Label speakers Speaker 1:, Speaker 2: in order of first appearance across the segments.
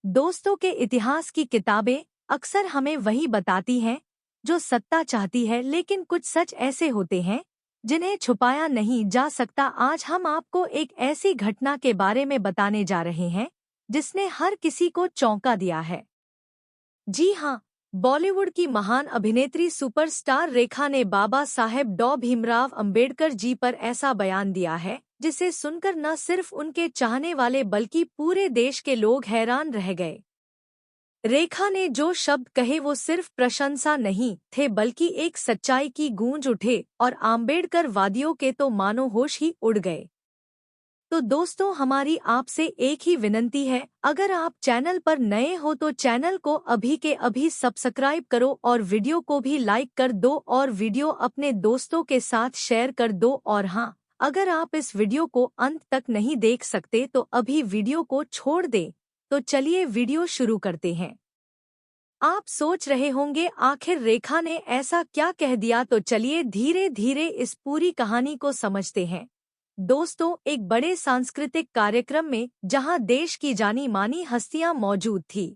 Speaker 1: दोस्तों के इतिहास की किताबें अक्सर हमें वही बताती हैं जो सत्ता चाहती है, लेकिन कुछ सच ऐसे होते हैं जिन्हें छुपाया नहीं जा सकता। आज हम आपको एक ऐसी घटना के बारे में बताने जा रहे हैं जिसने हर किसी को चौंका दिया है। जी हाँ, बॉलीवुड की महान अभिनेत्री सुपरस्टार रेखा ने बाबा साहेब डॉ भीमराव अंबेडकर जी पर ऐसा बयान दिया है जिसे सुनकर न सिर्फ उनके चाहने वाले बल्कि पूरे देश के लोग हैरान रह गए। रेखा ने जो शब्द कहे वो सिर्फ प्रशंसा नहीं थे बल्कि एक सच्चाई की गूंज उठे और आम्बेडकर वादियों के तो मानो होश ही उड़ गए। तो दोस्तों, हमारी आपसे एक ही विनती है, अगर आप चैनल पर नए हो तो चैनल को अभी के अभी सब्सक्राइब करो और वीडियो को भी लाइक कर दो और वीडियो अपने दोस्तों के साथ शेयर कर दो। और हाँ, अगर आप इस वीडियो को अंत तक नहीं देख सकते तो अभी वीडियो को छोड़ दें। तो चलिए वीडियो शुरू करते हैं। आप सोच रहे होंगे आखिर रेखा ने ऐसा क्या कह दिया, तो चलिए धीरे धीरे इस पूरी कहानी को समझते हैं। दोस्तों, एक बड़े सांस्कृतिक कार्यक्रम में जहां देश की जानी मानी हस्तियां मौजूद थी,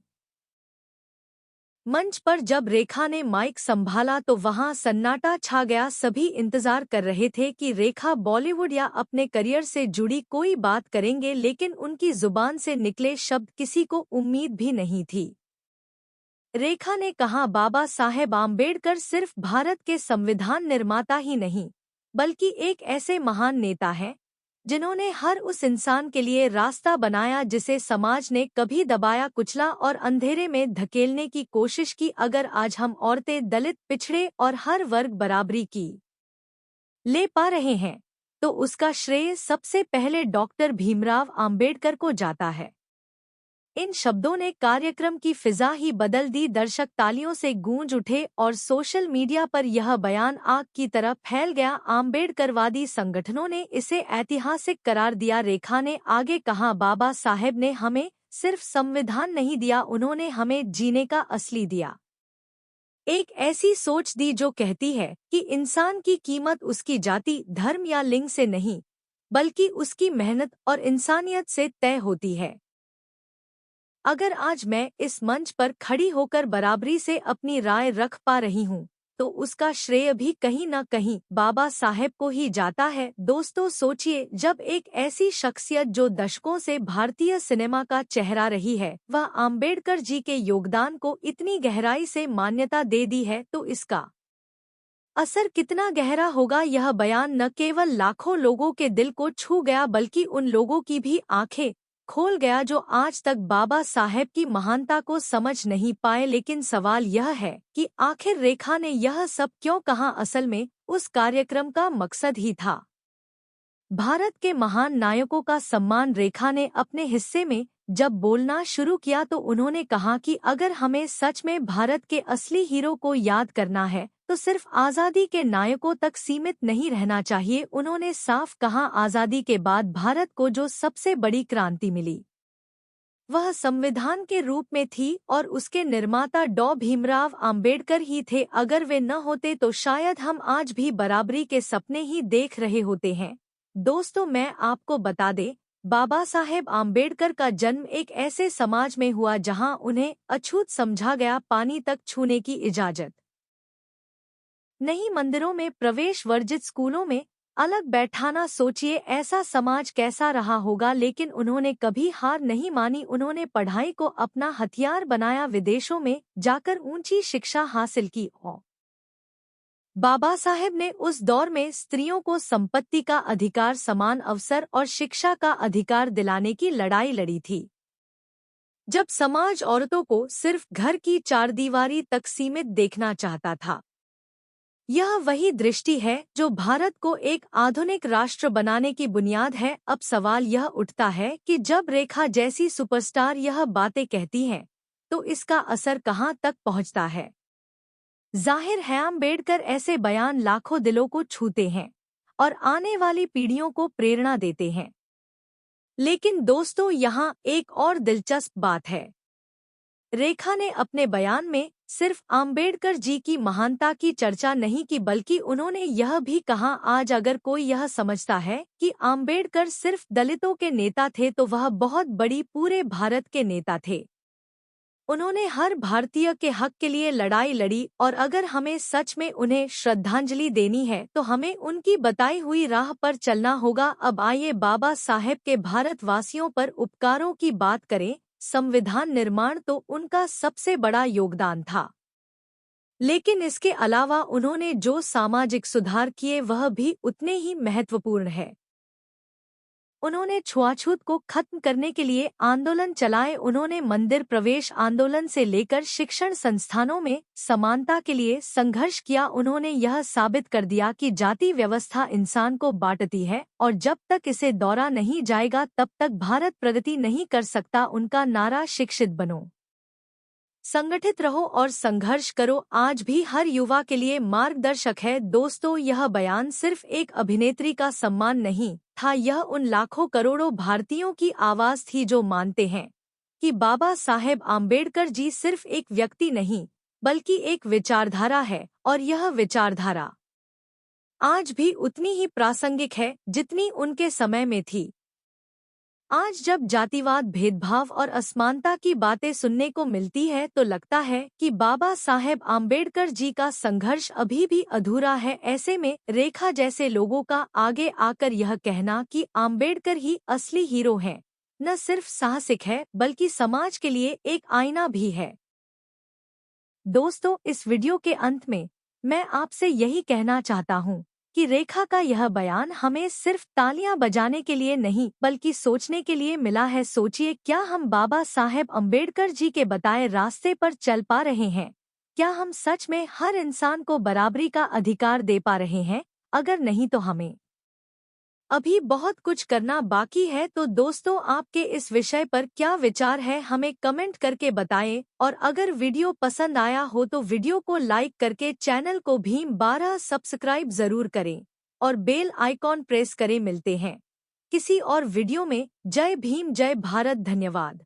Speaker 1: मंच पर जब रेखा ने माइक संभाला तो वहां सन्नाटा छा गया। सभी इंतजार कर रहे थे कि रेखा बॉलीवुड या अपने करियर से जुड़ी कोई बात करेंगे, लेकिन उनकी जुबान से निकले शब्द किसी को उम्मीद भी नहीं थी। रेखा ने कहा, बाबा साहेब आम्बेडकर सिर्फ भारत के संविधान निर्माता ही नहीं बल्कि एक ऐसे महान नेता हैं जिन्होंने हर उस इंसान के लिए रास्ता बनाया जिसे समाज ने कभी दबाया, कुचला और अंधेरे में धकेलने की कोशिश की। अगर आज हम औरतें, दलित, पिछड़े और हर वर्ग बराबरी की ले पा रहे हैं तो उसका श्रेय सबसे पहले डॉक्टर भीमराव आम्बेडकर को जाता है। इन शब्दों ने कार्यक्रम की फिजा ही बदल दी। दर्शक तालियों से गूंज उठे और सोशल मीडिया पर यह बयान आग की तरह फैल गया। आम्बेडकरवादी संगठनों ने इसे ऐतिहासिक करार दिया। रेखा ने आगे कहा, बाबा साहेब ने हमें सिर्फ संविधान नहीं दिया, उन्होंने हमें जीने का असली दिया। एक ऐसी सोच दी जो कहती है कि इंसान की कीमत उसकी जाति, धर्म या लिंग से नहीं बल्कि उसकी मेहनत और इंसानियत से तय होती है। अगर आज मैं इस मंच पर खड़ी होकर बराबरी से अपनी राय रख पा रही हूँ तो उसका श्रेय भी कहीं न कहीं बाबा साहेब को ही जाता है। दोस्तों सोचिए, जब एक ऐसी शख्सियत जो दशकों से भारतीय सिनेमा का चेहरा रही है वह आम्बेडकर जी के योगदान को इतनी गहराई से मान्यता दे दी है तो इसका असर कितना गहरा होगा। यह बयान न केवल लाखों लोगों के दिल को छू गया बल्कि उन लोगों की भी आंखें खोल गया जो आज तक बाबा साहेब की महानता को समझ नहीं पाए। लेकिन सवाल यह है कि आखिर रेखा ने यह सब क्यों कहा। असल में उस कार्यक्रम का मकसद ही था भारत के महान नायकों का सम्मान। रेखा ने अपने हिस्से में जब बोलना शुरू किया तो उन्होंने कहा कि अगर हमें सच में भारत के असली हीरो को याद करना है तो सिर्फ आज़ादी के नायकों तक सीमित नहीं रहना चाहिए। उन्होंने साफ कहा, आज़ादी के बाद भारत को जो सबसे बड़ी क्रांति मिली वह संविधान के रूप में थी और उसके निर्माता डॉ भीमराव आम्बेडकर ही थे। अगर वे न होते तो शायद हम आज भी बराबरी के सपने ही देख रहे होते हैं। दोस्तों, मैं आपको बता दें, बाबा साहेब आम्बेडकर का जन्म एक ऐसे समाज में हुआ जहां उन्हें अछूत समझा गया, पानी तक छूने की इजाजत नहीं, मंदिरों में प्रवेश वर्जित, स्कूलों में अलग बैठाना। सोचिए ऐसा समाज कैसा रहा होगा। लेकिन उन्होंने कभी हार नहीं मानी। उन्होंने पढ़ाई को अपना हथियार बनाया, विदेशों में जाकर ऊंची शिक्षा हासिल की। बाबा साहेब ने उस दौर में स्त्रियों को संपत्ति का अधिकार, समान अवसर और शिक्षा का अधिकार दिलाने की लड़ाई लड़ी थी। जब समाज औरतों को सिर्फ घर की चारदीवारी तक सीमित देखना चाहता था। यह वही दृष्टि है जो भारत को एक आधुनिक राष्ट्र बनाने की बुनियाद है। अब सवाल यह उठता है कि जब रेखा जैसी सुपरस्टार यह बातें कहती हैं तो इसका असर कहां तक पहुंचता है। जाहिर है आम्बेडकर ऐसे बयान लाखों दिलों को छूते हैं और आने वाली पीढ़ियों को प्रेरणा देते हैं। लेकिन दोस्तों, यहाँ एक और दिलचस्प बात है। रेखा ने अपने बयान में सिर्फ आम्बेडकर जी की महानता की चर्चा नहीं की बल्कि उन्होंने यह भी कहा, आज अगर कोई यह समझता है कि आम्बेडकर सिर्फ दलितों के नेता थे तो वह बहुत बड़ी पूरे भारत के नेता थे। उन्होंने हर भारतीय के हक के लिए लड़ाई लड़ी और अगर हमें सच में उन्हें श्रद्धांजलि देनी है तो हमें उनकी बताई हुई राह पर चलना होगा। अब आइए बाबा साहेब के भारतवासियों पर उपकारों की बात करें। संविधान निर्माण तो उनका सबसे बड़ा योगदान था, लेकिन इसके अलावा उन्होंने जो सामाजिक सुधार किए वह भी उतने ही महत्वपूर्ण है। उन्होंने छुआछूत को खत्म करने के लिए आंदोलन चलाए। उन्होंने मंदिर प्रवेश आंदोलन से लेकर शिक्षण संस्थानों में समानता के लिए संघर्ष किया। उन्होंने यह साबित कर दिया कि जाति व्यवस्था इंसान को बांटती है और जब तक इसे दौड़ा नहीं जाएगा तब तक भारत प्रगति नहीं कर सकता। उनका नारा शिक्षित बनो, संगठित रहो और संघर्ष करो आज भी हर युवा के लिए मार्गदर्शक है। दोस्तों, यह बयान सिर्फ एक अभिनेत्री का सम्मान नहीं था, यह उन लाखों करोड़ों भारतीयों की आवाज थी जो मानते हैं कि बाबा साहेब आम्बेडकर जी सिर्फ एक व्यक्ति नहीं बल्कि एक विचारधारा है और यह विचारधारा आज भी उतनी ही प्रासंगिक है जितनी उनके समय में थी। आज जब जातिवाद, भेदभाव और असमानता की बातें सुनने को मिलती है तो लगता है कि बाबा साहेब आम्बेडकर जी का संघर्ष अभी भी अधूरा है। ऐसे में रेखा जैसे लोगों का आगे आकर यह कहना कि आम्बेडकर ही असली हीरो हैं, न सिर्फ साहसिक है बल्कि समाज के लिए एक आईना भी है। दोस्तों, इस वीडियो के अंत में मैं आपसे यही कहना चाहता हूँ कि रेखा का यह बयान हमें सिर्फ तालियां बजाने के लिए नहीं बल्कि सोचने के लिए मिला है। सोचिए, क्या हम बाबा साहेब अम्बेडकर जी के बताए रास्ते पर चल पा रहे हैं? क्या हम सच में हर इंसान को बराबरी का अधिकार दे पा रहे हैं? अगर नहीं तो हमें अभी बहुत कुछ करना बाकी है। तो दोस्तों, आपके इस विषय पर क्या विचार है हमें कमेंट करके बताएं और अगर वीडियो पसंद आया हो तो वीडियो को लाइक करके चैनल को भीम 12 सब्सक्राइब जरूर करें और बेल आइकॉन प्रेस करें। मिलते हैं किसी और वीडियो में। जय भीम, जय भारत, धन्यवाद।